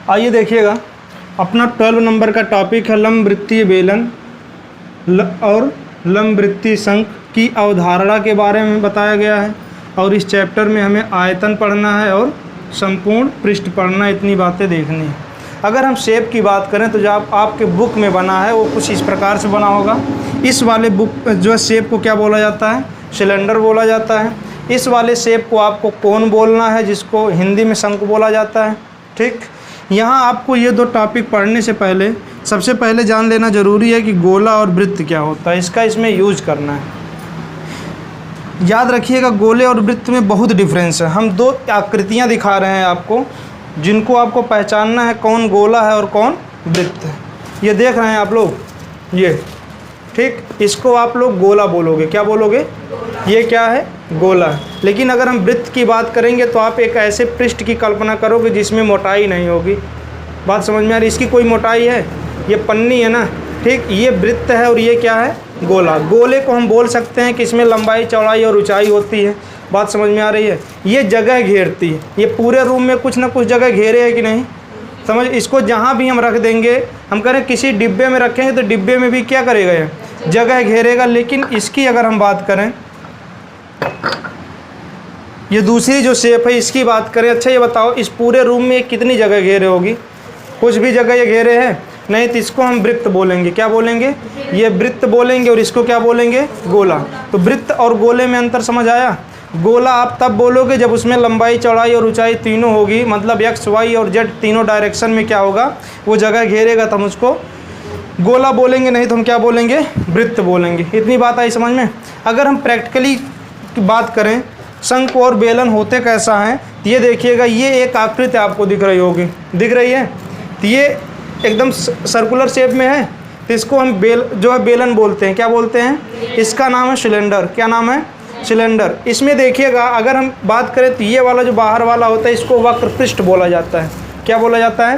आइए देखिएगा, अपना 12 नंबर का टॉपिक है लंबवृत्तीय बेलन और लंबवृत्तीय शंख की अवधारणा के बारे में बताया गया है। और इस चैप्टर में हमें आयतन पढ़ना है और संपूर्ण पृष्ठ पढ़ना, इतनी बातें देखनी है। अगर हम शेप की बात करें तो जो आपके बुक में बना है वो कुछ इस प्रकार से बना होगा। इस वाले बुक जो शेप को क्या बोला जाता है? सिलेंडर बोला जाता है। इस वाले शेप को आपको कोन बोलना है, जिसको हिंदी में शंख बोला जाता है। ठीक, यहाँ आपको ये दो टॉपिक पढ़ने से पहले सबसे पहले जान लेना ज़रूरी है कि गोला और वृत्त क्या होता है, इसका इसमें यूज करना है। याद रखिएगा, गोले और वृत्त में बहुत डिफरेंस है। हम दो आकृतियाँ दिखा रहे हैं आपको, जिनको आपको पहचानना है कौन गोला है और कौन वृत्त है। ये देख रहे हैं आप लोग, ये ठीक, इसको आप लोग गोला बोलोगे। क्या बोलोगे? ये क्या है? गोला है। लेकिन अगर हम वृत्त की बात करेंगे तो आप एक ऐसे पृष्ठ की कल्पना करोगे जिसमें मोटाई नहीं होगी। बात समझ में आ रही? इसकी कोई मोटाई है? ये पन्नी है ना, ठीक। ये वृत्त है और ये क्या है? गोला। गोले को हम बोल सकते हैं कि इसमें लंबाई, चौड़ाई और ऊंचाई होती है। बात समझ में आ रही है? ये जगह घेरती है, ये पूरे रूम में कुछ ना कुछ जगह घेरे है कि नहीं? समझ, इसको जहाँ भी हम रख देंगे, हम करें किसी डिब्बे में रखेंगे तो डिब्बे में भी क्या करेगा? ये जगह घेरेगा। लेकिन इसकी अगर हम बात करें, ये दूसरी जो शेप है इसकी बात करें, अच्छा ये बताओ इस पूरे रूम में कितनी जगह घेरे होगी? कुछ भी जगह ये घेरे हैं नहीं, तो इसको हम वृत्त बोलेंगे। क्या बोलेंगे? ये वृत्त बोलेंगे। और इसको क्या बोलेंगे? गोला। तो वृत्त और गोले में अंतर समझ आया? गोला आप तब बोलोगे जब उसमें लंबाई, चौड़ाई और ऊंचाई तीनों होगी, मतलब एक्स, वाई और जेड तीनों डायरेक्शन में क्या होगा? वो जगह घेरेगा, तो हम उसको गोला बोलेंगे। नहीं तो हम क्या बोलेंगे? वृत्त बोलेंगे। इतनी बात आई समझ में? अगर हम प्रैक्टिकली की बात करें, शंख और बेलन होते कैसा है, तो ये देखिएगा, ये एक आकृति आपको दिख रही होगी, दिख रही है? तो ये एकदम सर्कुलर शेप में है, तो इसको हम जो है बेलन बोलते हैं। क्या बोलते हैं? इसका नाम है सिलेंडर। क्या नाम है? सिलेंडर। इसमें देखिएगा, अगर हम बात करें तो ये वाला जो बाहर वाला होता है इसको वक्र पृष्ठ बोला जाता है। क्या बोला जाता है?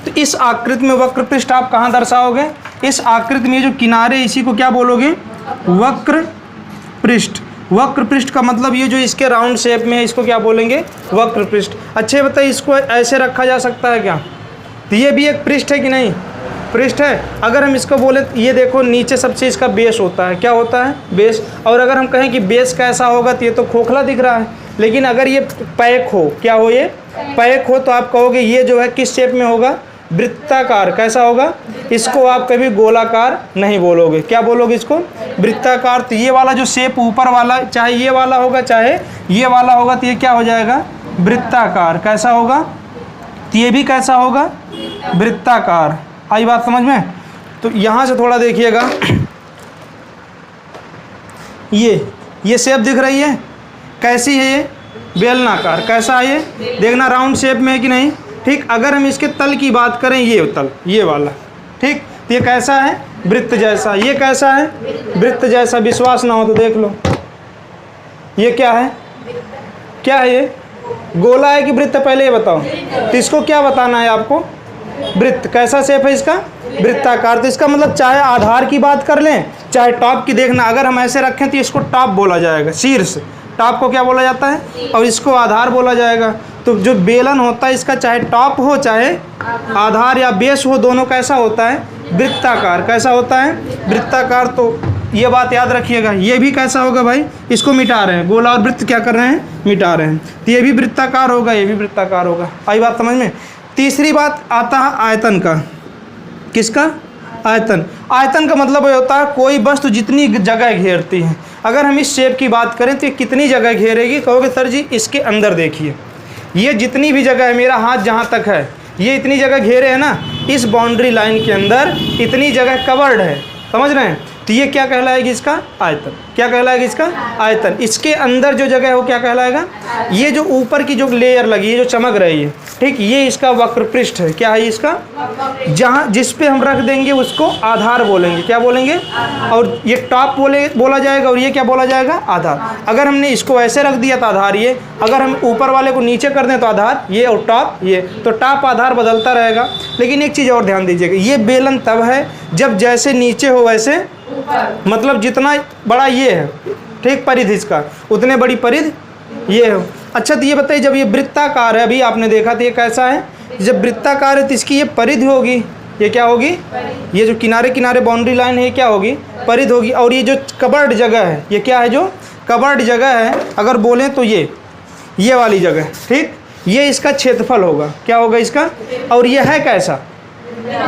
तो इस आकृति में वक्र पृष्ठ आप कहाँ दर्शाओगे? इस आकृति में जो किनारे, इसी को क्या बोलोगे? वक्र पृष्ठ। वक्र पृष्ठ का मतलब ये जो इसके राउंड शेप में है, इसको क्या बोलेंगे? वक्र पृष्ठ। अच्छे बताइए, इसको ऐसे रखा जा सकता है क्या? तो ये भी एक पृष्ठ है कि नहीं? पृष्ठ है। अगर हम इसको बोले, ये देखो नीचे सबसे इसका बेस होता है। क्या होता है? बेस। और अगर हम कहें कि बेस कैसा होगा, तो ये तो खोखला दिख रहा है। लेकिन अगर ये पैक हो, क्या हो? ये पैक हो, तो आप कहोगे ये जो है किस शेप में होगा? वृत्ताकार। कैसा होगा? इसको आप कभी गोलाकार नहीं बोलोगे। क्या बोलोगे इसको? वृत्ताकार। तो ये वाला जो शेप ऊपर वाला, चाहे ये वाला होगा चाहे ये वाला होगा, तो ये क्या हो जाएगा? वृत्ताकार। कैसा होगा? तो ये भी कैसा होगा? वृत्ताकार। आई बात समझ में? तो यहाँ से थोड़ा देखिएगा, ये शेप दिख रही है, कैसी है? ये बेलनाकार। कैसा है ये? देखना राउंड शेप में है कि नहीं? ठीक। अगर हम इसके तल की बात करें, ये तल, ये वाला, ठीक, तो ये कैसा है? वृत्त जैसा। ये कैसा है? वृत्त जैसा। विश्वास ना हो तो देख लो, ये क्या है? क्या है ये? गोला है कि वृत्त? पहले ये बताओ। तो इसको क्या बताना है आपको? वृत्त। कैसा शेप है इसका? वृत्ताकार। तो इसका मतलब चाहे आधार की बात कर लें चाहे टॉप की, देखना अगर हम ऐसे रखें तो इसको टॉप बोला जाएगा, शीर्ष। टॉप को क्या बोला जाता है? और इसको आधार बोला जाएगा। तो जो बेलन होता है इसका चाहे टॉप हो चाहे आधार या बेस हो, दोनों कैसा होता है? वृत्ताकार। कैसा होता है? वृत्ताकार। तो ये बात याद रखिएगा। ये भी कैसा होगा भाई? इसको मिटा रहे हैं, गोला और वृत्त क्या कर रहे हैं? मिटा रहे हैं। तो ये भी वृत्ताकार होगा, ये भी वृत्ताकार होगा। आई बात समझ में? तीसरी बात आता है आयतन का। किसका? आयतन। आयतन का मतलब ये होता है कोई वस्तु जितनी जगह घेरती है। अगर हम इस शेप की बात करें तो ये कितनी जगह घेरेगी? कहोगे सर जी इसके अंदर देखिए, ये जितनी भी जगह है, मेरा हाथ जहाँ तक है, ये इतनी जगह घेरे है ना, इस बाउंड्री लाइन के अंदर इतनी जगह कवर्ड है। समझ रहे हैं? तो ये क्या कहलाएगी? इसका आयतन। क्या कहलाएगा? इसका आयतन। इसके अंदर जो जगह है वो क्या कहलाएगा? ये जो ऊपर की जो लेयर लगी है, जो चमक रही है, ठीक, ये इसका वक्र पृष्ठ है। क्या है इसका? जहाँ जिस पे हम रख देंगे उसको आधार बोलेंगे। क्या बोलेंगे? और ये टॉप बोला जाएगा, और ये क्या बोला जाएगा? आधार। अगर हमने इसको ऐसे रख दिया तो आधार ये, अगर हम ऊपर वाले को नीचे कर दें तो आधार ये, और टॉप ये। तो टॉप आधार बदलता रहेगा। लेकिन एक चीज़ और ध्यान दीजिएगा, ये बेलन तब है जब जैसे नीचे हो वैसे, मतलब जितना बड़ा ये है, ठीक, परिधि इसका, उतने बड़ी परिधि ये हो। अच्छा, तो ये बताइए, जब ये वृत्ताकार है, अभी आपने देखा तो ये कैसा है? जब वृत्ताकार है तो इसकी ये परिधि होगी, ये क्या होगी, ये जो किनारे किनारे बाउंड्री लाइन है ये क्या होगी, परिधि होगी। और ये जो कवर्ड जगह है ये क्या है, जो कवर्ड जगह है अगर बोलें तो ये वाली जगह, ठीक, ये इसका क्षेत्रफल होगा, क्या होगा इसका। और ये है कैसा,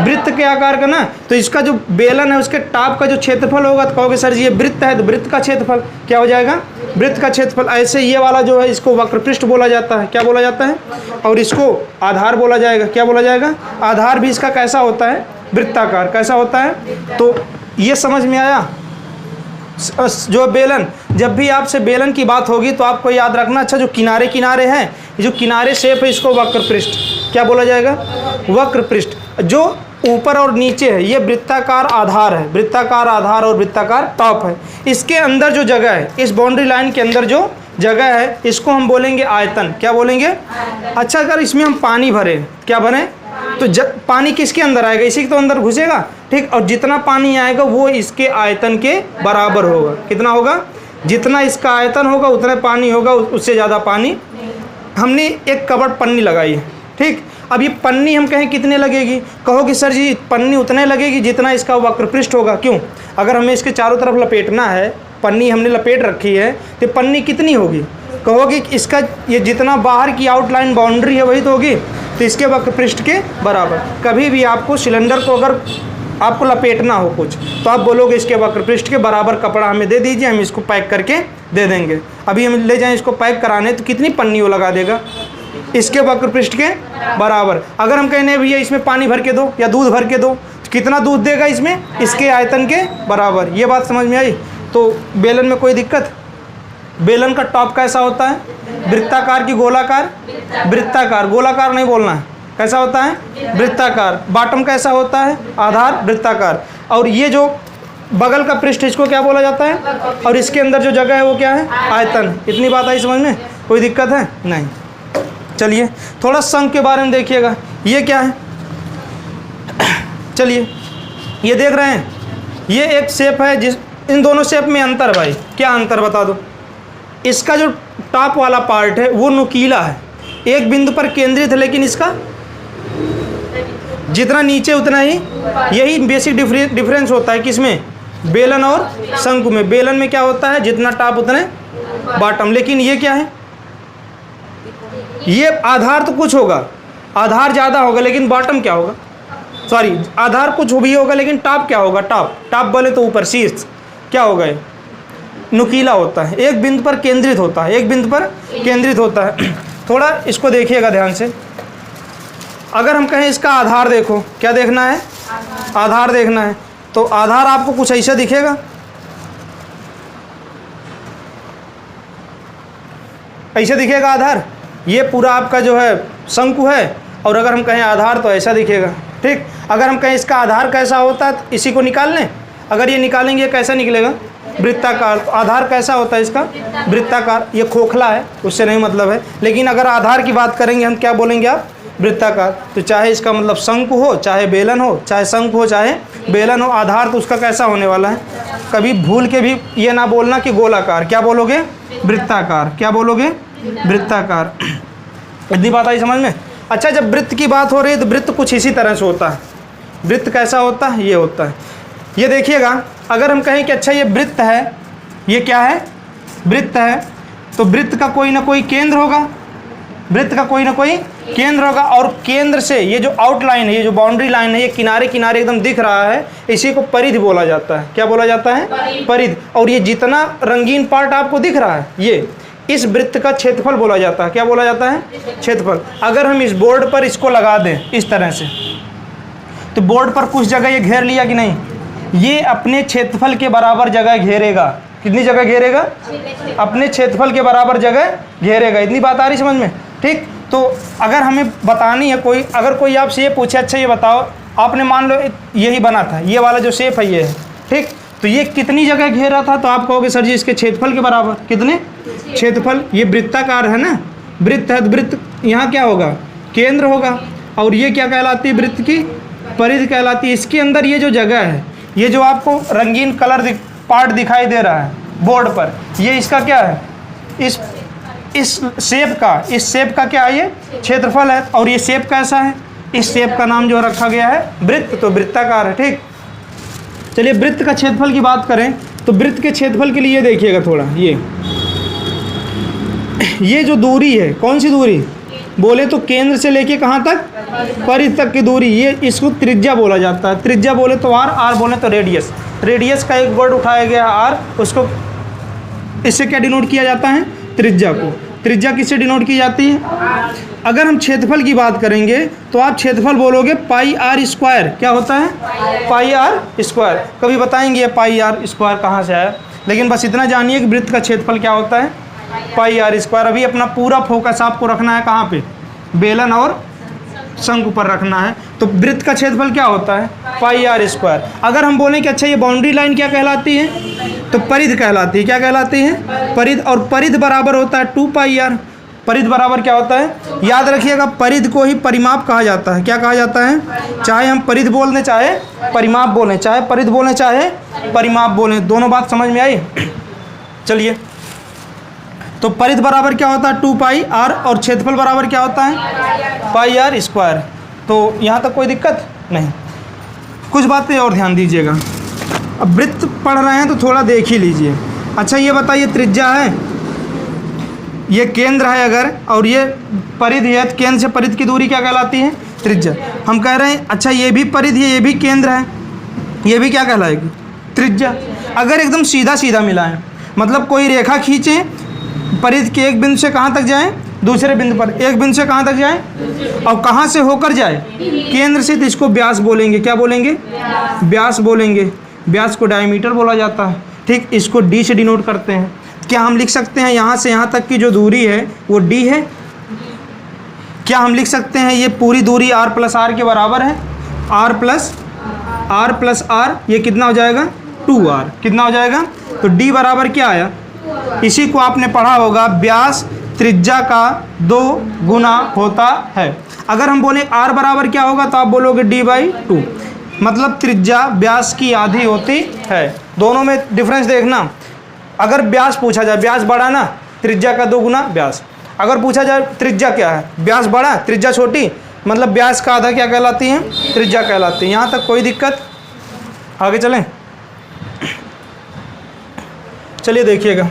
वृत्त के आकार का ना, तो इसका जो बेलन है उसके टॉप का जो क्षेत्रफल होगा तो कहोगे सर जी ये वृत्त है, तो वृत्त का क्षेत्रफल क्या हो जाएगा, वृत्त का क्षेत्रफल। ऐसे ये वाला जो है इसको वक्रपृष्ठ बोला जाता है, क्या बोला जाता है, और इसको आधार बोला जाएगा, क्या बोला जाएगा, आधार भी इसका कैसा होता है, वृत्ताकार, कैसा होता है। तो ये समझ में आया। जो बेलन, जब भी आपसे बेलन की बात होगी तो आपको याद रखना, अच्छा जो किनारे किनारे हैं, जो किनारे शेप है इसको वक्रपृष्ठ क्या बोला जाएगा, वक्रपृष्ठ। जो ऊपर और नीचे है ये वृत्ताकार आधार है, वृत्ताकार आधार और वृत्ताकार टॉप है। इसके अंदर जो जगह है, इस बाउंड्री लाइन के अंदर जो जगह है इसको हम बोलेंगे आयतन, क्या बोलेंगे। अच्छा अगर इसमें हम पानी भरें, क्या भरें, तो पानी किसके अंदर आएगा, इसी के तो अंदर घुसेगा, ठीक। और जितना पानी आएगा वो इसके आयतन के बराबर होगा, कितना होगा, जितना इसका आयतन होगा उतना पानी होगा, उससे ज़्यादा पानी। हमने एक कवर्ड पन्नी लगाई है, ठीक। अब ये पन्नी हम कहें कितने लगेगी, कहोगे सर जी पन्नी उतने लगेगी जितना इसका वक्रपृष्ठ होगा। क्यों, अगर हमें इसके चारों तरफ लपेटना है, पन्नी हमने लपेट रखी है तो पन्नी कितनी होगी, कहोगे कि इसका ये जितना बाहर की आउटलाइन बाउंड्री है वही तो होगी, तो इसके वक्रपृष्ठ के बराबर। कभी भी आपको सिलेंडर को अगर आपको लपेटना हो कुछ तो आप बोलोगे इसके वक्रपृष्ठ के बराबर कपड़ा हमें दे दीजिए, हम इसको पैक करके दे देंगे। अभी हम ले जाएं इसको पैक कराने तो कितनी पन्नी वो लगा देगा, इसके वक्रपृष्ठ के बराबर। अगर हम कहें भैया इसमें पानी भर के दो या दूध भर के दो, तो कितना दूध देगा इसमें, इसके आयतन के बराबर। ये बात समझ में आई। तो बेलन में कोई दिक्कत, बेलन का टॉप कैसा होता है, वृत्ताकार की गोलाकार, वृत्ताकार, गोलाकार नहीं बोलना है, कैसा होता है, वृत्ताकार। बॉटम कैसा होता है, आधार, वृत्ताकार। और ये जो बगल का पृष्ठ इसको क्या बोला जाता है, और इसके अंदर जो जगह है वो क्या है, आयतन। इतनी बात आई समझ में, कोई दिक्कत है नहीं। चलिए थोड़ा शंख के बारे में देखिएगा, ये क्या है, चलिए ये देख रहे हैं, ये एक शेप है, जिस इन दोनों शेप में अंतर, भाई क्या अंतर बता दो। इसका जो टॉप वाला पार्ट है वो नुकीला है, एक बिंदु पर केंद्रित है, लेकिन इसका जितना नीचे उतना ही, यही बेसिक डिफरेंस होता है किसमें, बेलन और शंकु में। बेलन में क्या होता है, जितना टॉप उतने बॉटम, लेकिन ये क्या है, ये आधार तो कुछ होगा, आधार ज़्यादा होगा लेकिन बॉटम क्या होगा, सॉरी आधार कुछ भी होगा लेकिन टॉप क्या होगा, टॉप बोले तो ऊपर शीर्ष क्या होगा, नुकीला होता है, एक बिंदु पर केंद्रित होता है, एक बिंदु पर केंद्रित होता है। थोड़ा इसको देखिएगा ध्यान से। अगर हम कहें इसका आधार देखो, क्या देखना है, आधार देखना है, तो आधार आपको कुछ ऐसा दिखेगा, ऐसा दिखेगा आधार। ये पूरा आपका जो है शंकु है, और अगर हम कहें आधार तो ऐसा दिखेगा, ठीक। अगर हम कहें इसका आधार कैसा होता है तो इसी को निकाल लें, अगर ये निकालेंगे कैसा निकलेगा, वृत्ताकार। तो आधार कैसा होता है इसका, वृत्ताकार। ये खोखला है उससे नहीं मतलब है, लेकिन अगर आधार की बात करेंगे हम क्या बोलेंगे आप, वृत्ताकार। तो चाहे इसका मतलब शंकु हो, चाहे बेलन हो, चाहे शंकु हो, चाहे बेलन हो, आधार तो उसका कैसा होने वाला है। कभी भूल के भी ये ना बोलना कि गोलाकार, क्या बोलोगे, वृत्ताकार, क्या बोलोगे, वृत्ताकार। इतनी बात आई समझ में। अच्छा जब वृत्त की बात हो रही है तो वृत्त कुछ इसी तरह से होता है। वृत्त कैसा होता है, ये होता है, ये देखिएगा। अगर हम कहें कि अच्छा ये वृत्त है, ये क्या है, वृत्त है, तो वृत्त का कोई ना कोई केंद्र होगा, वृत्त का कोई ना कोई केंद्र होगा, और केंद्र से ये जो आउटलाइन है, ये जो बाउंड्री लाइन है, ये किनारे किनारे एकदम दिख रहा है, इसी को परिधि बोला जाता है। क्या बोला जाता है, परिधि। और ये जितना रंगीन पार्ट आपको दिख रहा है, ये इस वृत्त का क्षेत्रफल बोला जाता है। क्या बोला जाता है, क्षेत्रफल। अगर हम इस बोर्ड पर इसको लगा दें इस तरह से, तो बोर्ड पर कुछ जगह ये घेर लिया कि नहीं, ये अपने क्षेत्रफल के बराबर जगह घेरेगा। कितनी जगह घेरेगा, अपने क्षेत्रफल के बराबर जगह घेरेगा। इतनी बात आ रही समझ में, ठीक। तो अगर हमें बतानी है कोई, अगर कोई आपसे ये पूछे अच्छा ये बताओ, आपने मान लो यही बना था, ये वाला जो शेप है ये है, ठीक, तो ये कितनी जगह घेरा था, तो आप कहोगे सर जी इसके क्षेत्रफल के बराबर। कितने, क्षेत्रफल। ये वृत्ताकार है ना, वृत्त है, तो वृत्त यहाँ क्या होगा, केंद्र होगा, और ये क्या कहलाती है, वृत्त की परिधि कहलाती है। इसके अंदर ये जो जगह है, ये जो आपको रंगीन कलर पार्ट दिखाई दे रहा है बोर्ड पर, ये इसका क्या है, इस इस शेप का क्या है, ये क्षेत्रफल है। और ये शेप कैसा है, इस शेप का नाम जो रखा गया है वृत्त, तो वृत्ताकार है। ठीक, चलिए वृत्त का क्षेत्रफल की बात करें तो वृत्त के क्षेत्रफल के लिए देखिएगा थोड़ा, ये जो दूरी है, कौन सी दूरी बोले तो केंद्र से लेके कहाँ तक, परिधि तक की दूरी, ये इसको त्रिज्या बोला जाता है। त्रिज्या बोले तो आर बोले तो रेडियस। रेडियस का एक वर्ड उठाया गया आर, उसको इससे क्या डिनोट किया जाता है, त्रिज्या को। त्रिज्या किससे डिनोट की जाती है। अगर हम क्षेत्रफल की बात करेंगे तो आप क्षेत्रफल बोलोगे पाई आर स्क्वायर। क्या होता है, पाई आर स्क्वायर। कभी बताएंगे पाई आर स्क्वायर कहाँ से आया, लेकिन बस इतना जानिए कि वृत्त का क्षेत्रफल क्या होता है, पाई आर स्क्वायर। अभी अपना पूरा फोकस आपको रखना है कहाँ पे, बेलन और शंकु पर रखना है। तो वृत्त का क्षेत्रफल क्या होता है, पाई आर स्क्वायर। अगर हम बोलें कि अच्छा ये बाउंड्री लाइन क्या कहलाती है, तो परिधि कहलाती है। क्या कहलाती है, परिधि। और परिधि बराबर होता है 2 पाई आर। परिधि बराबर क्या होता है, याद रखिएगा, परिधि को ही परिमाप कहा जाता है। क्या कहा जाता है, चाहे हम परिधि बोल दें चाहे परिमाप बोलें, चाहे परिधि बोलें चाहे परिमाप बोलें, दोनों बात समझ में आई। चलिए, तो परिधि बराबर क्या होता है 2 पाई आर, और क्षेत्रफल बराबर क्या होता है, पाई आर स्क्वायर। तो यहाँ तक कोई दिक्कत नहीं। कुछ बातें और ध्यान दीजिएगा। अब वृत्त पढ़ रहे हैं तो थोड़ा देख ही लीजिए। अच्छा ये बताइए, त्रिज्या है, ये केंद्र है अगर, और ये परिधि है, तो केंद्र से परिधि की दूरी क्या कहलाती है, त्रिज्या। हम कह रहे हैं अच्छा ये भी परिधि है, ये भी केंद्र है, ये भी क्या कहलाएगी, त्रिज्या। अगर एकदम सीधा सीधा मिलाएं, मतलब कोई रेखा खींचें, परिधि के एक बिंदु से कहाँ तक जाएं, दूसरे बिंदु पर, एक बिंदु से कहाँ तक जाएं, और कहाँ से होकर जाए, केंद्र से, तो इसको व्यास बोलेंगे। क्या बोलेंगे, व्यास बोलेंगे। व्यास को डायमीटर बोला जाता है। ठीक, इसको डी से डिनोट करते हैं। क्या हम लिख सकते हैं यहाँ से यहाँ तक की जो दूरी है वो डी है। क्या हम लिख सकते हैं ये पूरी दूरी आर प्लस आर के बराबर है, आर प्लस आर, ये कितना हो जाएगा 2r। कितना हो जाएगा, तो डी बराबर क्या आया, इसी को आपने पढ़ा होगा, व्यास त्रिज्या का 2 गुना होता है। अगर हम बोले आर बराबर क्या होगा, तो आप बोलोगे d/2, मतलब त्रिज्या व्यास की आधी होती है। दोनों में डिफरेंस देखना। अगर व्यास पूछा जाए, व्यास बड़ा ना, त्रिज्या का 2 गुना व्यास। अगर पूछा जाए त्रिज्या क्या है, व्यास बड़ा त्रिज्या छोटी, मतलब व्यास का आधा क्या कहलाती है, त्रिज्या कहलाती है। यहाँ तक कोई दिक्कत, आगे चलें। चलिए देखिएगा,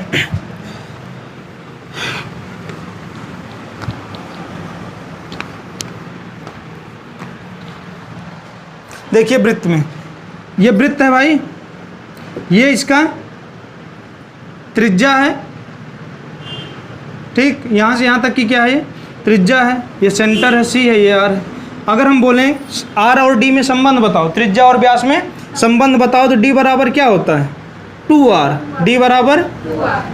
देखिए वृत्त में, ये वृत्त है भाई, ये इसका त्रिज्या है। ठीक, यहाँ से यहाँ तक की क्या है, ये त्रिज्या है, ये सेंटर है, सी है, ये आर है। अगर हम बोलें आर और डी में संबंध बताओ, त्रिज्या और व्यास में संबंध बताओ, तो डी बराबर क्या होता है 2r, डी बराबर,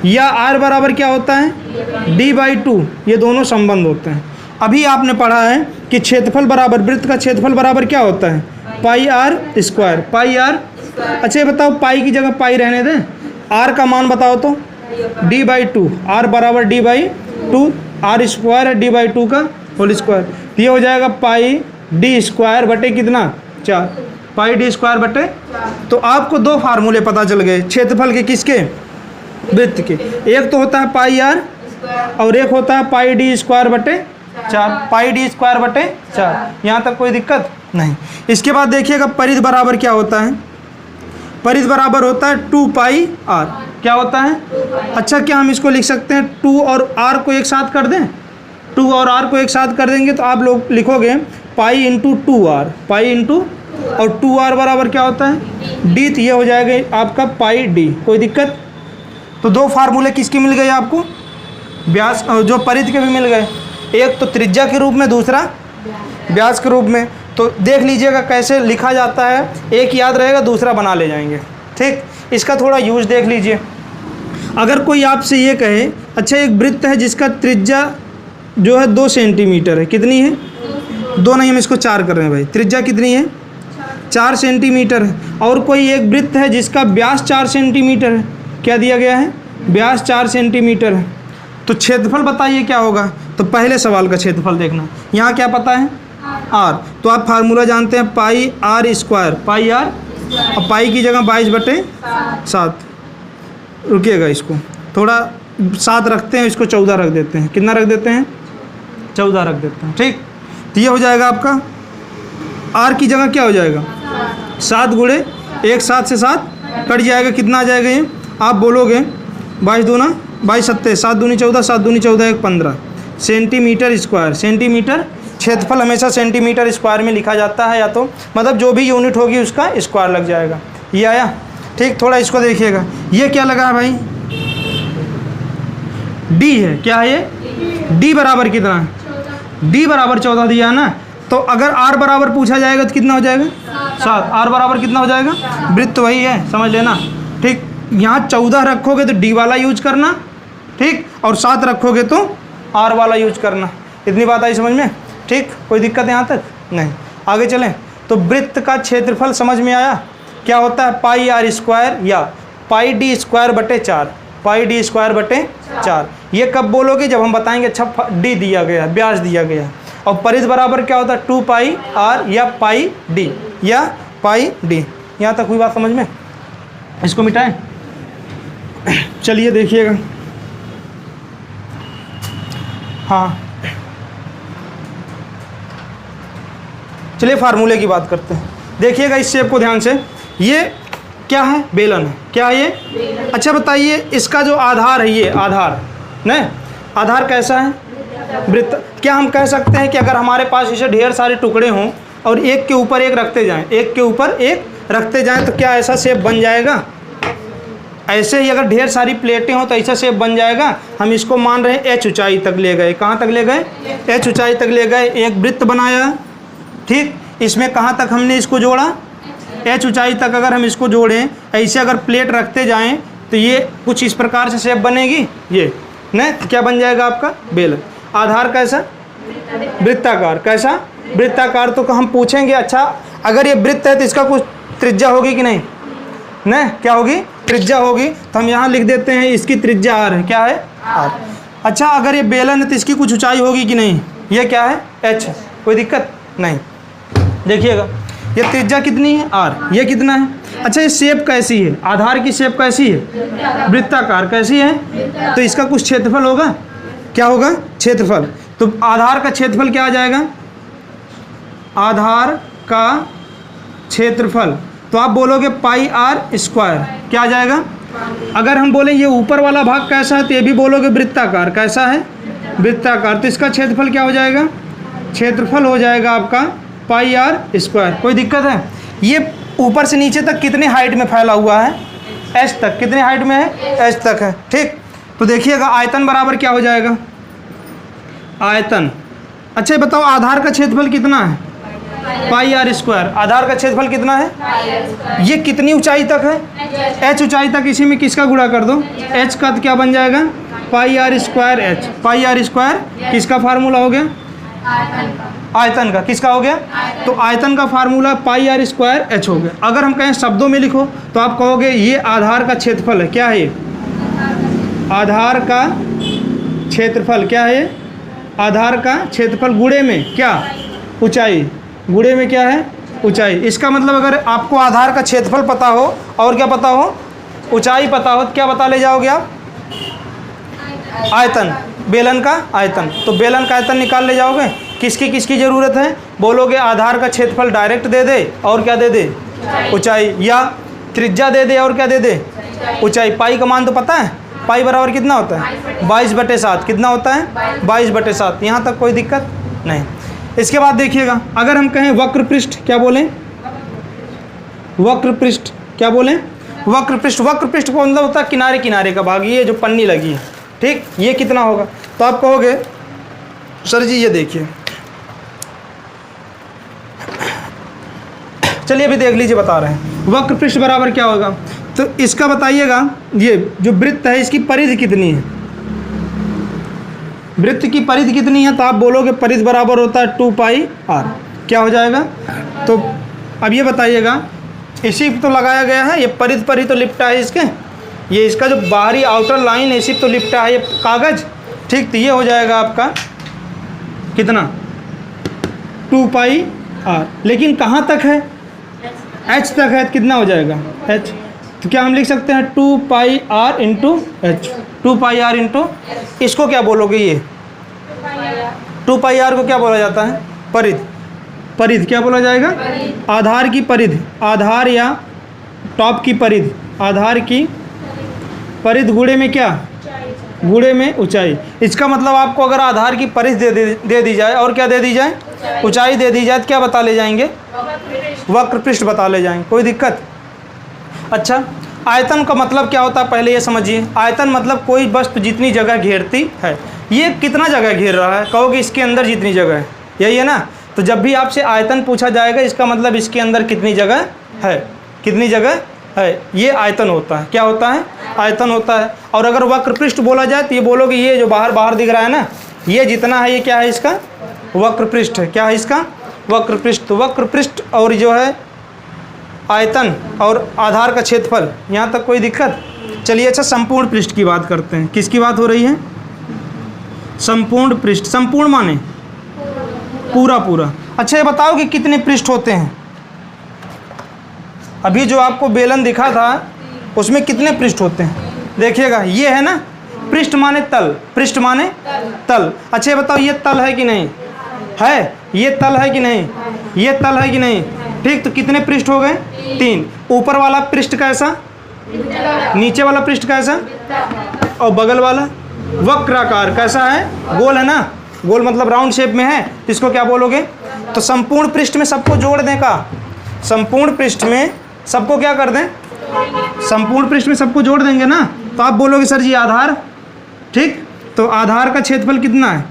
या आर बराबर क्या होता है d/2, ये दोनों संबंध होते हैं। अभी आपने पढ़ा है कि क्षेत्रफल बराबर, वृत्त का क्षेत्रफल बराबर क्या होता है, pi are square, pi are. अच्छा ये बताओ, पाई की जगह पाई रहने दें, आर का मान बताओ तो d/2, आर बराबर d/2, आर स्क्वायर है d/2 का होल स्क्वायर, ये हो जाएगा पाई डी स्क्वायर बटे कितना 4, पाई डी स्क्वायर बटे। तो आपको 2 फार्मूले पता चल गए क्षेत्रफल के, किसके, वृत्त के। एक तो होता है पाई आर और एक होता है पाई डी स्क्वायर बटे 4, पाई डी स्क्वायर बटे 4। यहाँ तक कोई दिक्कत नहीं। इसके बाद देखिएगा परिधि बराबर क्या होता है, परिधि बराबर होता है 2 पाई आर। क्या होता है, अच्छा क्या हम इसको लिख सकते हैं 2 और आर को एक साथ कर दें, 2 और आर को एक साथ कर देंगे तो आप लोग लिखोगे pi into 2r, pi into, और 2r बराबर क्या होता है d, तो ये हो जाएगा आपका पाई डी। कोई दिक्कत। तो 2 फार्मूले किसकी मिल गए आपको, व्यास, जो परिधि के भी मिल गए, एक तो त्रिज्या के रूप में, दूसरा व्यास के रूप में। तो देख लीजिएगा कैसे लिखा जाता है, एक याद रहेगा, दूसरा बना ले जाएंगे। ठीक, इसका थोड़ा यूज देख लीजिए। अगर कोई आपसे ये कहे, अच्छा एक वृत्त है जिसका त्रिज्या जो है 2 सेंटीमीटर है, कितनी है 2 नहीं, हम इसको 4 कर रहे हैं भाई, त्रिज्या कितनी है 4 सेंटीमीटर है, और कोई एक वृत्त है जिसका व्यास 4 सेंटीमीटर है, क्या दिया गया है, व्यास 4 सेंटीमीटर है, तो क्षेत्रफल बताइए क्या होगा। तो पहले सवाल का क्षेत्रफल देखना, यहाँ क्या पता है आर, तो आप फार्मूला जानते हैं पाई आर स्क्वायर, पाई आर, और पाई की जगह 22/7। रुकिएगा, इसको थोड़ा 7 रखते हैं, इसको 14 रख देते हैं। कितना रख देते हैं? 14 रख देते हैं। ठीक, तो ये हो जाएगा आपका आर की जगह क्या हो जाएगा? 7 गुणे 1, 7 से 7 कट जाएगा। कितना आ जाएगा ये? आप बोलोगे 22 दूना 22 सत्ते, 7 दूनी 14, 7 दूनी 14 1 15 सेंटीमीटर स्क्वायर। सेंटीमीटर क्षेत्रफल हमेशा सेंटीमीटर स्क्वायर में लिखा जाता है, या तो मतलब जो भी यूनिट होगी उसका स्क्वायर लग जाएगा। ये आया? ठीक, थोड़ा इसको देखिएगा। ये क्या लगा है भाई? डी है। क्या है ये? डी बराबर कितना है? डी बराबर 14 दिया है ना। तो अगर आर बराबर पूछा जाएगा तो कितना हो जाएगा? 7। आर बराबर कितना हो जाएगा? वृत्त तो वही है, समझ लेना। ठीक, यहाँ 14 रखोगे तो डी वाला यूज करना, ठीक, और 7 रखोगे तो आर वाला यूज करना। इतनी बात आई समझ में? ठीक, कोई दिक्कत यहाँ तक नहीं। आगे चलें। तो वृत्त का क्षेत्रफल समझ में आया? क्या होता है? पाई आर स्क्वायर या पाई डी स्क्वायर बटे 4। पाई डी स्क्वायर बटे 4। ये कब बोलोगे? जब हम बताएंगे अच्छा डी दिया गया है, व्यास दिया गया है। और परिध बराबर क्या होता है? 2 पाई आर या पाई डी या पाई डी। यहाँ तक हुई बात समझ में? इसको मिटाएं। चलिए देखिएगा। हाँ, चलिए फार्मूले की बात करते हैं। देखिएगा इस शेप को ध्यान से। ये क्या है? बेलन है। क्या है ये? अच्छा बताइए, इसका जो आधार है, ये आधार नहीं, आधार कैसा है? वृत्त। क्या हम कह सकते हैं कि अगर हमारे पास इसे ढेर सारे टुकड़े हों और एक के ऊपर एक रखते जाएं, एक के ऊपर एक रखते जाएं, तो क्या ऐसा शेप बन जाएगा? ऐसे ही अगर ढेर सारी प्लेटें हों तो ऐसा शेप बन जाएगा। हम इसको मान रहे हैं एच ऊंचाई तक ले गए। कहाँ तक ले गए? एच ऊंचाई तक ले गए, एक वृत्त बनाया। ठीक, इसमें कहाँ तक हमने इसको जोड़ा? एच ऊंचाई तक। अगर हम इसको जोड़ें, ऐसे अगर प्लेट रखते जाएं तो ये कुछ इस प्रकार से शेप बनेगी। ये नहीं, तो क्या बन जाएगा आपका? बेलन। आधार कैसा? वृत्ताकार। कैसा? वृत्ताकार। तो हम पूछेंगे अच्छा अगर ये वृत्त है तो इसका कुछ त्रिज्या होगी कि नहीं? नहीं, क्या होगी? त्रिज्या होगी। तो हम यहाँ लिख देते हैं इसकी त्रिज्या आर है। क्या है? आर। अच्छा अगर ये बेलन है तो इसकी कुछ ऊंचाई होगी कि नहीं? ये क्या है? एच है। कोई दिक्कत नहीं। देखिएगा ये त्रिज्या कितनी है? आर। ये कितना है? अच्छा ये शेप कैसी है? आधार की शेप कैसी है? वृत्ताकार। कैसी है? तो इसका कुछ क्षेत्रफल होगा। क्या होगा? क्षेत्रफल। तो आधार का क्षेत्रफल क्या आ जाएगा? आधार का क्षेत्रफल तो आप बोलोगे पाई आर स्क्वायर। क्या आ जाएगा? अगर हम बोले ये ऊपर वाला भाग कैसा है तो ये भी बोलोगे वृत्ताकार। कैसा है? वृत्ताकार। तो इसका क्षेत्रफल क्या हो जाएगा? क्षेत्रफल हो जाएगा आपका पाई आर स्क्वायर। कोई दिक्कत है? ये ऊपर से नीचे तक कितने हाइट में फैला हुआ है? एच तक। कितने हाइट में है? एच तक है। ठीक, तो देखिएगा आयतन बराबर क्या हो जाएगा? आयतन। अच्छा ये बताओ आधार का क्षेत्रफल कितना है? Pi are square. आधार का क्षेत्रफल कितना है? ये कितनी ऊंचाई तक है? एच ऊंचाई तक। इसी में किसका गुणा कर दो? एच का। तो क्या बन जाएगा? Pi are square H. Pi are square किसका फार्मूला हो गया? आयतन का। किसका हो गया? तो आयतन का formula pi are square h हो गया। अगर हम कहें शब्दों में लिखो तो आप कहोगे ये आधार का क्षेत्रफल है। क्या है ये? आधार का क्षेत्रफल। क्या है? आधार का क्षेत्रफल गुणे में क्या? ऊंचाई। गुणे में क्या है? ऊंचाई। इसका मतलब अगर आपको आधार का क्षेत्रफल पता हो और क्या पता हो? ऊंचाई पता हो तो क्या बता ले जाओगे आप? आयतन। बेलन का आयतन। तो बेलन का आयतन निकाल ले जाओगे। किसकी किसकी ज़रूरत है? बोलोगे आधार का क्षेत्रफल डायरेक्ट दे दे और क्या दे दे? ऊंचाई। या त्रिज्या दे दे और क्या दे दे? ऊंचाई। पाई का मान तो पता है? पाई बराबर कितना होता है? 22/7। कितना होता है? 22/7। यहाँ तक कोई दिक्कत नहीं। इसके बाद देखिएगा अगर हम कहें वक्र पृष्ठ। क्या बोलें? वक्र पृष्ठ। क्या बोलें? वक्र पृष्ठ। वक्र पृष्ठ को मतलब होता है किनारे किनारे का भाग। ये जो पन्नी लगी है, ठीक, ये कितना होगा? तो आप कहोगे सर जी ये देखिए, चलिए अभी देख लीजिए, बता रहे हैं। वक्र पृष्ठ बराबर क्या होगा? तो इसका बताइएगा ये जो वृत्त है इसकी परिधि कितनी है? वृत्त की परिधि कितनी है? तो आप बोलोगे परिधि बराबर होता है 2 पाई आर। क्या हो जाएगा? तो अब ये बताइएगा, इसी तो लगाया गया है, ये परिधि पर ही तो लिपटा है इसके, ये इसका जो बाहरी आउटर लाइन है इसी तो लिपटा है ये कागज़। ठीक, तो ये हो जाएगा आपका कितना? 2 पाई आर। लेकिन कहाँ तक है? एच तक है। कितना हो जाएगा? एच। तो क्या हम लिख सकते हैं 2 pi R into H. 2 2 pi R into, इसको क्या बोलोगे? ये 2 पाई आर को क्या बोला जाता है? परिधि। परिधि क्या बोला जाएगा? आधार की परिधि, आधार या टॉप की परिधि, आधार की परिधि गुणे में क्या? गुणे में ऊंचाई। इसका मतलब आपको अगर आधार की परिधि दे दी जाए और क्या दे दी जाए? ऊंचाई दे दी जाए तो क्या बता ले जाएंगे? वक्र पृष्ठ बता ले जाएंगे। कोई दिक्कत? अच्छा, आयतन का मतलब क्या होता है पहले ये समझिए। आयतन मतलब कोई वस्तु जितनी जगह घेरती है। ये कितना जगह घेर रहा है? कहोगे इसके अंदर जितनी जगह है, यही है ना। तो जब भी आपसे आयतन पूछा जाएगा इसका मतलब इसके अंदर कितनी जगह है, कितनी जगह है, ये आयतन होता है। क्या होता है? आयतन होता है। और अगर वक्र पृष्ठ बोला जाए तो ये बोलोगे ये जो बाहर बाहर दिख रहा है ना, ये जितना है ये क्या है? इसका वक्र पृष्ठ है। क्या है इसका? वक्र पृष्ठ। वक्र पृष्ठ और जो है आयतन और आधार का क्षेत्रफल, यहाँ तक कोई दिक्कत? चलिए अच्छा, संपूर्ण पृष्ठ की बात करते हैं। किसकी बात हो रही है? संपूर्ण पृष्ठ। संपूर्ण माने पूरा पूरा। अच्छा ये बताओ कि कितने पृष्ठ होते हैं? अभी जो आपको बेलन दिखा था उसमें कितने पृष्ठ होते हैं? देखिएगा, ये है ना पृष्ठ माने तल, पृष्ठ माने तल। अच्छा ये बताओ ये तल है कि नहीं है? ये तल है कि नहीं? ये तल है कि नहीं? ठीक, तो कितने पृष्ठ हो गए? 3। ऊपर वाला पृष्ठ कैसा? नीचे वाला पृष्ठ कैसा? और बगल वाला वक्राकार कैसा है? गोल है ना। गोल मतलब राउंड शेप में है, इसको क्या बोलोगे? तो संपूर्ण पृष्ठ में सबको जोड़ दें का? संपूर्ण पृष्ठ में सबको क्या कर दें? संपूर्ण पृष्ठ में सबको जोड़ देंगे ना। तो आप बोलोगे सर जी आधार। ठीक, तो आधार का क्षेत्रफल कितना है?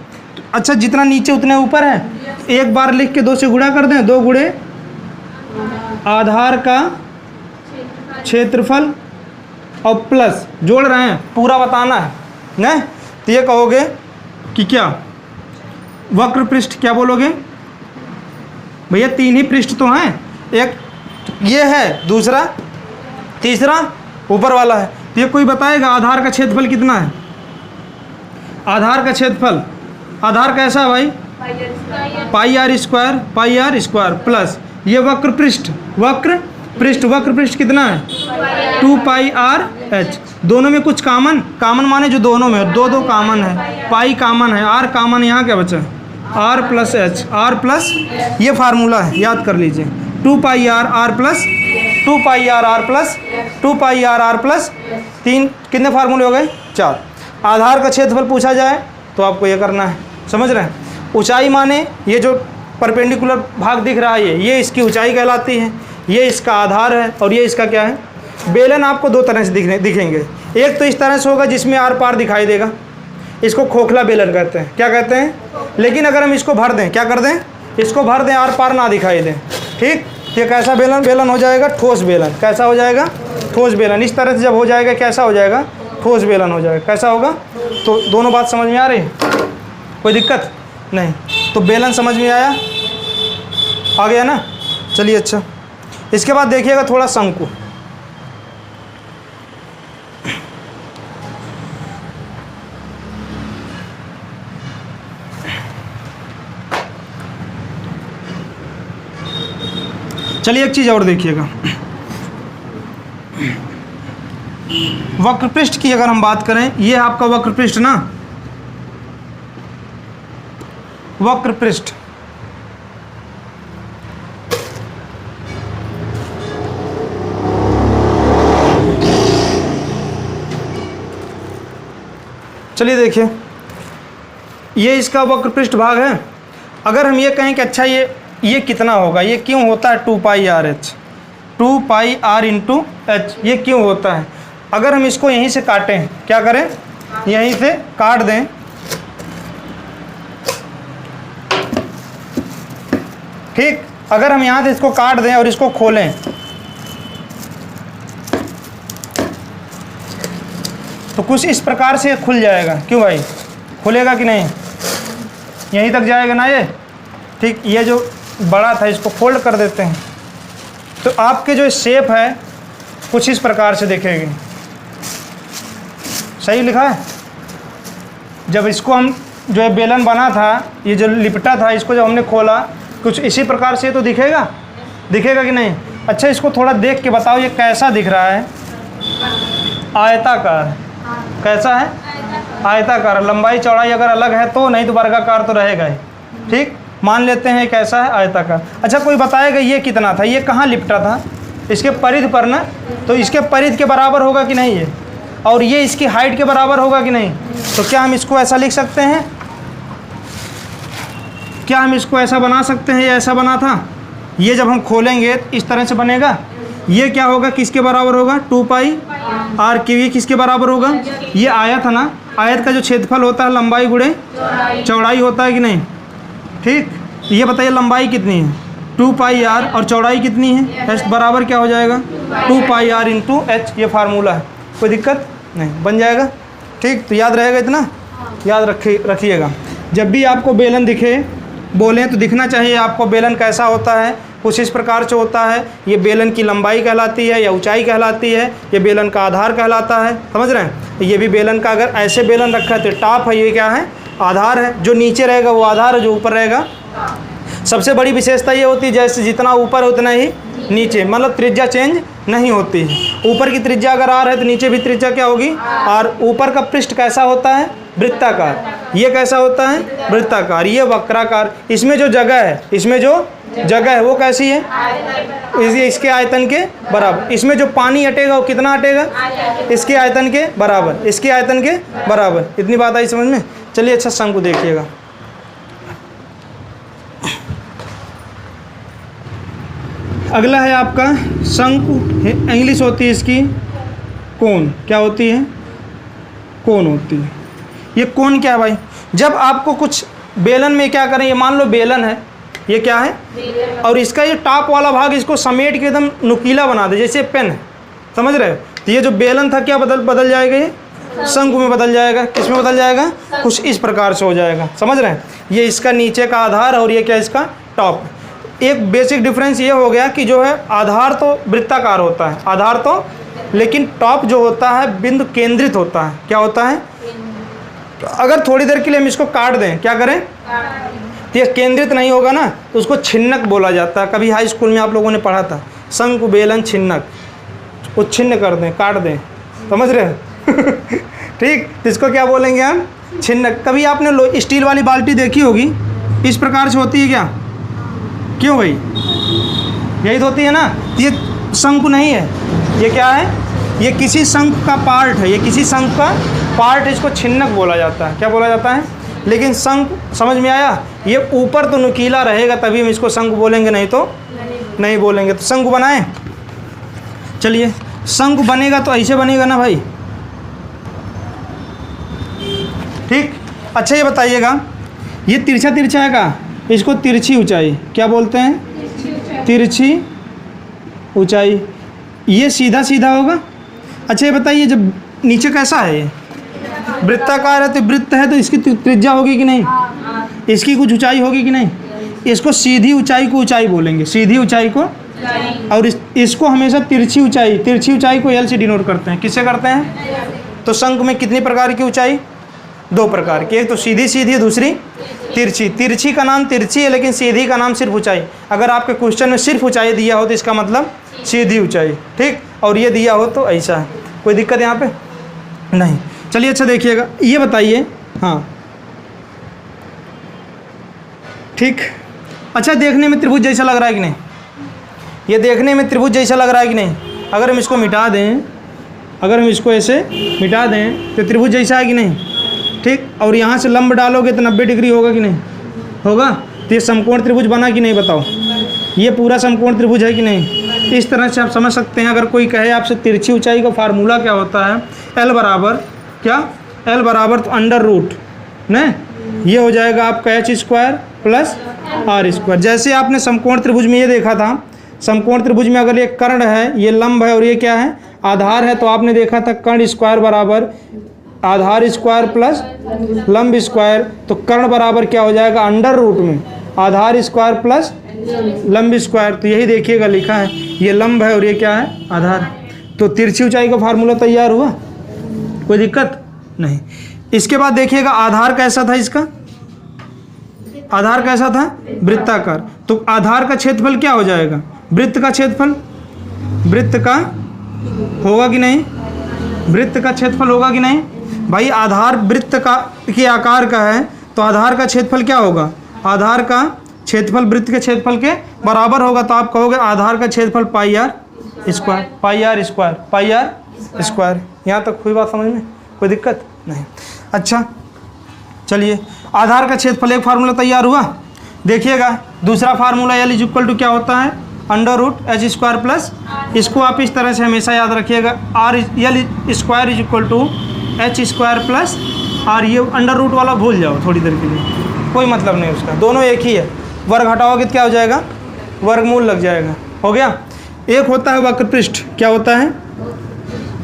अच्छा जितना नीचे उतने ऊपर है। एक बार लिख के 2 से गुणा कर दें, 2 गुणे आधार का क्षेत्रफल और प्लस जोड़ रहे हैं, पूरा बताना है ना। तो ये कहोगे कि क्या वक्र पृष्ठ, क्या बोलोगे भैया? 3 ही पृष्ठ तो हैं, एक ये है, दूसरा तीसरा ऊपर वाला है। तो ये कोई बताएगा आधार का क्षेत्रफल कितना है? आधार का क्षेत्रफल, आधार कैसा है भाई? Pi are square, pi are square plus ये वक्र पृष्ठ, वक्र पृष्ठ, वक्र पृष्ठ कितना है? 2 पाई आर एच। दोनों में कुछ कॉमन, कॉमन माने जो दोनों में 2 कॉमन है, पाई कॉमन है, आर कॉमन, यहाँ क्या बचा? R plus H, R plus ये फार्मूला है, याद कर लीजिए। 2 pi R R plus 2 pi R R plus 2 pi R R plus 3, कितने फार्मूले हो गए? 4। आधार का क्षेत्रफल पूछा जाए तो आपको ये करना है, समझ रहे हैं? ऊंचाई माने ये जो परपेंडिकुलर भाग दिख रहा है ये इसकी ऊंचाई कहलाती है, ये इसका आधार है और ये इसका क्या है? बेलन। आपको 2 तरह से दिखेंगे। एक तो इस तरह से होगा जिसमें आर पार दिखाई देगा, इसको खोखला बेलन कहते हैं। क्या कहते हैं? लेकिन अगर हम इसको भर दें, क्या कर दें? इसको भर दें, आर पार ना दिखाई दें। ठीक, ये कैसा बेलन? बेलन हो जाएगा ठोस बेलन। कैसा हो जाएगा? ठोस बेलन। इस तरह से जब हो जाएगा कैसा हो जाएगा? ठोस बेलन हो जाएगा। कैसा होगा? तो दोनों बात समझ में आ रही है? कोई दिक्कत नहीं? तो बेलन समझ में आया, आ गया ना। चलिए अच्छा, इसके बाद देखिएगा थोड़ा शंकु। चलिए एक चीज़ और देखिएगा, वक्र पृष्ठ की अगर हम बात करें, ये आपका वक्र पृष्ठ ना, वक्र पृष्ठ चलिए देखिए, ये इसका वक्र पृष्ठ भाग है। अगर हम ये कहें कि अच्छा ये कितना होगा, ये क्यों होता है 2 pi R H, 2 pi R into H, ये क्यों होता है? अगर हम इसको यहीं से काटें, क्या करें? यहीं से काट दें, ठीक। अगर हम यहाँ से इसको काट दें और इसको खोलें तो कुछ इस प्रकार से खुल जाएगा। क्यों भाई? खुलेगा कि नहीं? यहीं तक जाएगा ना ये, ठीक। ये जो बड़ा था इसको फोल्ड कर देते हैं तो आपके जो शेप है कुछ इस प्रकार से दिखेगी। सही लिखा है? जब इसको हम जो है बेलन बना था, ये जो लिपटा था, इसको जब हमने खोला कुछ इसी प्रकार से तो दिखेगा, दिखेगा कि नहीं? अच्छा इसको थोड़ा देख के बताओ ये कैसा दिख रहा है? आयताकार। कैसा है? आयताकार। लंबाई चौड़ाई अगर अलग है तो, नहीं तो वर्गाकार तो रहेगा ही। ठीक, मान लेते हैं कैसा है? आयताकार। अच्छा, कोई बताएगा ये कितना था? ये कहाँ लिपटा था? इसके परिध पर ना, तो इसके परिध के बराबर होगा कि नहीं ये, और ये इसकी हाइट के बराबर होगा कि नहीं? तो क्या हम इसको ऐसा लिख सकते हैं? क्या हम इसको ऐसा बना सकते हैं? ये ऐसा बना था, ये जब हम खोलेंगे तो इस तरह से बनेगा। ये क्या होगा? किसके बराबर होगा? 2 पाई आर क्यू। ये किसके बराबर होगा? ये आयत है ना, आयत का जो क्षेत्रफल होता है लंबाई गुणे चौड़ाई होता है कि नहीं? ठीक, तो ये बताइए लंबाई कितनी है? 2 पाई आर, और चौड़ाई कितनी है? एच बराबर क्या हो जाएगा? 2 पाई आर इंटू एच। ये फार्मूला है, कोई दिक्कत नहीं, बन जाएगा। ठीक, तो याद रहेगा इतना, याद रखिएगा। जब भी आपको बेलन दिखे, बोलें तो दिखना चाहिए आपको बेलन कैसा होता है। कुछ इस प्रकार से होता है, ये बेलन की लंबाई कहलाती है या ऊंचाई कहलाती है, ये बेलन का आधार कहलाता है। समझ रहे हैं? ये भी बेलन का, अगर ऐसे बेलन रखा है तो टॉप है, ये क्या है? आधार है। जो नीचे रहेगा वो आधार है, जो ऊपर रहेगा। सबसे बड़ी विशेषता ये होती है जैसे जितना ऊपर है उतना ही नीचे, मतलब त्रिज्या चेंज नहीं होती है। ऊपर की त्रिज्या अगर आर है तो नीचे भी त्रिज्या क्या होगी? और ऊपर का पृष्ठ कैसा होता है? वृत्ताकार। ये कैसा होता है? वृत्ताकार। ये वक्राकार। इसमें जो जगह है, इसमें जो जगह है वो कैसी है? इसके आयतन के बराबर। इसमें जो पानी हटेगा वो कितना हटेगा? इसके आयतन के बराबर, इसके आयतन के बराबर। इतनी बात आई समझ में? चलिए, अच्छा शंकु देखिएगा। अगला है आपका शंकु। इंग्लिश होती है इसकी कोन। क्या होती है? कोन होती है। ये कोन क्या है भाई? जब आपको कुछ बेलन में क्या करें, ये मान लो बेलन है, ये क्या है? और इसका ये टॉप वाला भाग इसको समेट के एकदम नुकीला बना दे, जैसे पेन है। समझ रहे हो? तो ये जो बेलन था क्या बदल जाएगा? ये शंकु में बदल जाएगा। किस में बदल जाएगा? कुछ इस प्रकार से हो जाएगा। समझ रहे हैं? ये इसका नीचे का आधार और ये क्या इसका टॉप। एक बेसिक डिफरेंस ये हो गया कि जो है आधार तो वृत्ताकार होता है, आधार तो, लेकिन टॉप जो होता है बिंदु केंद्रित होता है। क्या होता है? तो अगर थोड़ी देर के लिए हम इसको काट दें, क्या करें? तो ये केंद्रित नहीं होगा ना, तो उसको छिन्नक बोला जाता है। कभी हाई स्कूल में आप लोगों ने पढ़ा था, शंकु बेलन छिन्नक। वो छिन्न कर दें, काट दें। समझ रहे हैं? ठीक, तो इसको क्या बोलेंगे हम? छिन्नक। कभी आपने स्टील वाली बाल्टी देखी होगी, इस प्रकार से होती है क्या? क्यों भाई? यही तो होती है ना। ये शंकु नहीं है, ये क्या है? ये किसी शंकु का पार्ट है, ये किसी शंकु का पार्ट, इसको छिन्नक बोला जाता है। क्या बोला जाता है? लेकिन शंकु, समझ में आया? ये ऊपर तो नुकीला रहेगा तभी हम इसको शंकु बोलेंगे, नहीं तो नहीं बोलेंगे। तो शंकु बनाएं। चलिए, शंकु बनेगा तो ऐसे बनेगा ना भाई। ठीक, अच्छा ये बताइएगा, ये तिरछा तिरछा है का? इसको तिरछी ऊंचाई क्या बोलते हैं? तिरछी ऊंचाई। ये सीधा सीधा होगा। अच्छा ये बताइए, जब नीचे कैसा है? ये वृत्ताकार है, तो वृत्त है तो इसकी त्रिज्या होगी कि नहीं? इसकी कुछ ऊंचाई होगी कि नहीं? इसको सीधी ऊंचाई को ऊंचाई बोलेंगे, सीधी ऊंचाई को। और इसको हमेशा तिरछी ऊंचाई, तिरछी ऊंचाई को एल से डिनोट करते हैं। किससे करते हैं? तो शंकु में कितनी प्रकार की ऊंचाई? 2 प्रकार की। एक तो सीधी सीधी, दूसरी तिरछी। तिरछी का नाम तिरछी है, लेकिन सीधी का नाम सिर्फ ऊंचाई। अगर आपके क्वेश्चन में सिर्फ ऊंचाई दिया हो तो इसका मतलब सीधी ऊंचाई। ठीक, और ये दिया हो तो ऐसा है। कोई दिक्कत यहाँ पे नहीं। चलिए, अच्छा देखिएगा, ये बताइए। हाँ ठीक, अच्छा देखने में त्रिभुज जैसा लग रहा है कि नहीं? ये देखने में त्रिभुज जैसा लग रहा है कि नहीं? अगर हम इसको मिटा दें, अगर हम इसको ऐसे मिटा दें तो त्रिभुज जैसा है कि नहीं? ठीक, और यहाँ से लंब डालोगे तो 90 डिग्री होगा कि नहीं? होगा। तो ये समकोण त्रिभुज बना कि नहीं बताओ? ये पूरा समकोण त्रिभुज है कि नहीं? इस तरह से आप समझ सकते हैं। अगर कोई कहे आपसे तिरछी ऊंचाई का फार्मूला क्या होता है? एल बराबर क्या? एल बराबर तो अंडर रूट न, ये हो जाएगा आपका h square plus r square. जैसे आपने समकोण त्रिभुज में ये देखा था, समकोण त्रिभुज में अगर ये कर्ण है, ये लंब है और ये क्या है? आधार है, तो आपने देखा था कर्ण स्क्वायर बराबर आधार स्क्वायर प्लस लंब स्क्वायर। तो कर्ण बराबर क्या हो जाएगा? अंडर रूट में आधार स्क्वायर प्लस लंब स्क्वायर। तो यही देखिएगा लिखा है, ये लंब है और ये क्या है? आधार। तो तिरछी ऊंचाई का फार्मूला तैयार हुआ, कोई दिक्कत नहीं। इसके बाद देखिएगा आधार कैसा था इसका? आधार कैसा था? वृत्ताकार। तो आधार का क्षेत्रफल क्या हो जाएगा? वृत्त का क्षेत्रफल। वृत्त का होगा कि नहीं? वृत्त का क्षेत्रफल होगा कि नहीं भाई? आधार वृत्त का के आकार का है तो आधार का क्षेत्रफल क्या होगा? आधार का क्षेत्रफल वृत्त के क्षेत्रफल के बराबर होगा। तो आप कहोगे आधार का क्षेत्रफल pi are square, pi are square, pi are square. यहाँ तक हुई बात समझ में? कोई दिक्कत नहीं। अच्छा चलिए, आधार का क्षेत्रफल एक फार्मूला तैयार हुआ। देखिएगा दूसरा formula l is equal to क्या होता है? Under root h square plus, इसको आप इस तरह से हमेशा याद रखिएगा, r l square is equal to h square plus r. ये अंडर रूट वाला भूल जाओ थोड़ी देर के लिए, कोई मतलब नहीं उसका, दोनों एक ही है। वर्ग हटाओगे तो क्या हो जाएगा? वर्गमूल लग जाएगा। हो गया। एक होता है वक्र पृष्ठ। क्या होता है?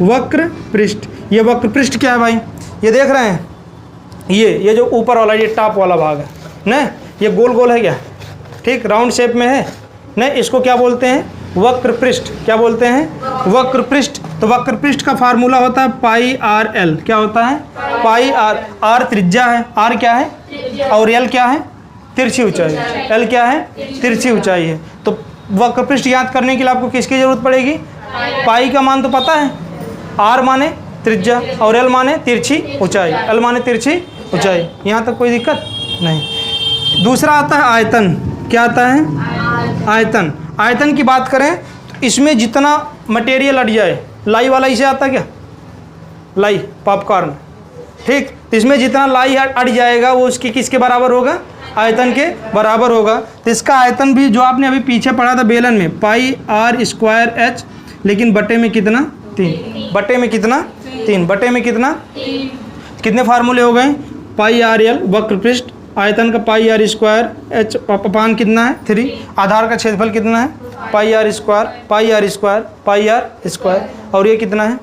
वक्र पृष्ठ। ये वक्र पृष्ठ क्या है भाई? ये देख रहे हैं, ये जो ऊपर वाला ये टॉप वाला भाग है ना, ये गोल गोल है क्या? ठीक, राउंड शेप में है ना, इसको क्या बोलते हैं? वक्र पृष्ठ। क्या बोलते हैं? वक्र पृष्ठ। तो वक्र पृष्ठ का फार्मूला होता है पाई आर एल। क्या होता है? Pi R. आर त्रिज्या है, आर क्या है, और एल क्या है? तिरछी ऊंचाई। एल क्या है? तिरछी ऊंचाई है। तो वक्र पृष्ठ याद करने के लिए आपको किसकी जरूरत पड़ेगी? पाई का मान तो पता है, आर माने त्रिज्या और एल माने तिरछी ऊंचाई। एल माने तिरछी ऊंचाई। यहाँ तक कोई दिक्कत नहीं। दूसरा आता है आयतन। क्या आता है? आयतन। आयतन की बात करें तो इसमें जितना मटेरियल अट जाए, लाई वाला इसे आता क्या? लाई, पॉपकॉर्न। ठीक, तो इसमें जितना लाई अट जाएगा वो उसकी किसके बराबर होगा? आयतन के बराबर होगा। तो इसका आयतन भी जो आपने अभी पीछे पढ़ा था बेलन में, पाई आर स्क्वायर एच, लेकिन बटे में कितना? 3। बटे में कितना? 3। बटे में कितना? कितने फार्मूले हो गए? पाई आर एल वक्र पृष्ठ, आयतन का pi are square, H upon कितना है? 3, आधार का क्षेत्रफल कितना है? Pi are square, pi are square, pi are square, और ये कितना है?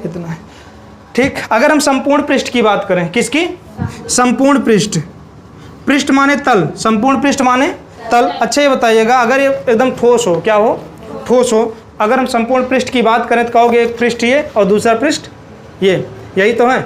इतना है। ठीक, अगर हम संपूर्ण पृष्ठ की बात करें, किसकी? संपूर्ण पृष्ठ। पृष्ठ माने तल, संपूर्ण पृष्ठ माने तल। अच्छा ये बताइएगा, अगर ये एकदम ठोस हो, क्या हो? ठोस हो। अगर हम संपूर्ण पृष्ठ की बात करें तो कहोगे एक पृष्ठ ये और दूसरा पृष्ठ ये, यही तो है।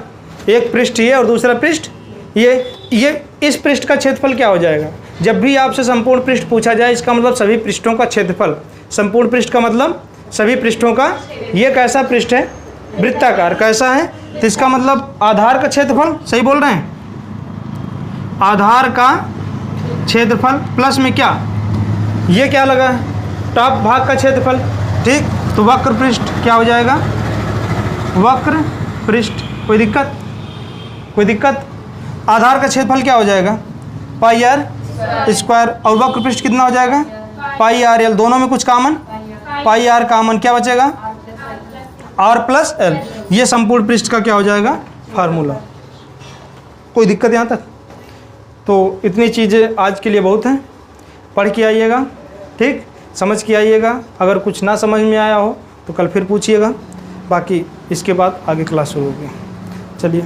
एक पृष्ठ ये और दूसरा पृष्ठ ये इस पृष्ठ का क्षेत्रफल क्या हो जाएगा? जब भी आपसे संपूर्ण पृष्ठ पूछा जाए, इसका मतलब सभी पृष्ठों का क्षेत्रफल। संपूर्ण पृष्ठ का मतलब सभी पृष्ठों का। ये कैसा पृष्ठ है? वृत्ताकार। कैसा है? तो इसका मतलब आधार का क्षेत्रफल। सही बोल रहे हैं? आधार का क्षेत्रफल प्लस में क्या? ये क्या लगा है? टॉप भाग का क्षेत्रफल। ठीक, तो वक्र पृष्ठ क्या हो जाएगा? वक्र पृष्ठ। कोई दिक्कत? कोई दिक्कत? आधार का क्षेत्रफल क्या हो जाएगा? पाई आर स्क्वायर, और वक्र पृष्ठ कितना हो जाएगा? Pi r l. दोनों में कुछ कॉमन, पाई आर कॉमन, क्या बचेगा? R plus l. ये संपूर्ण पृष्ठ का क्या हो जाएगा? फार्मूला। कोई दिक्कत यहाँ तक? तो इतनी चीज़ें आज के लिए बहुत हैं। पढ़ के आइएगा, ठीक, समझ के आइएगा। अगर कुछ ना समझ में आया हो तो कल फिर पूछिएगा, बाकी इसके बाद आगे क्लास शुरू होगी। चलिए।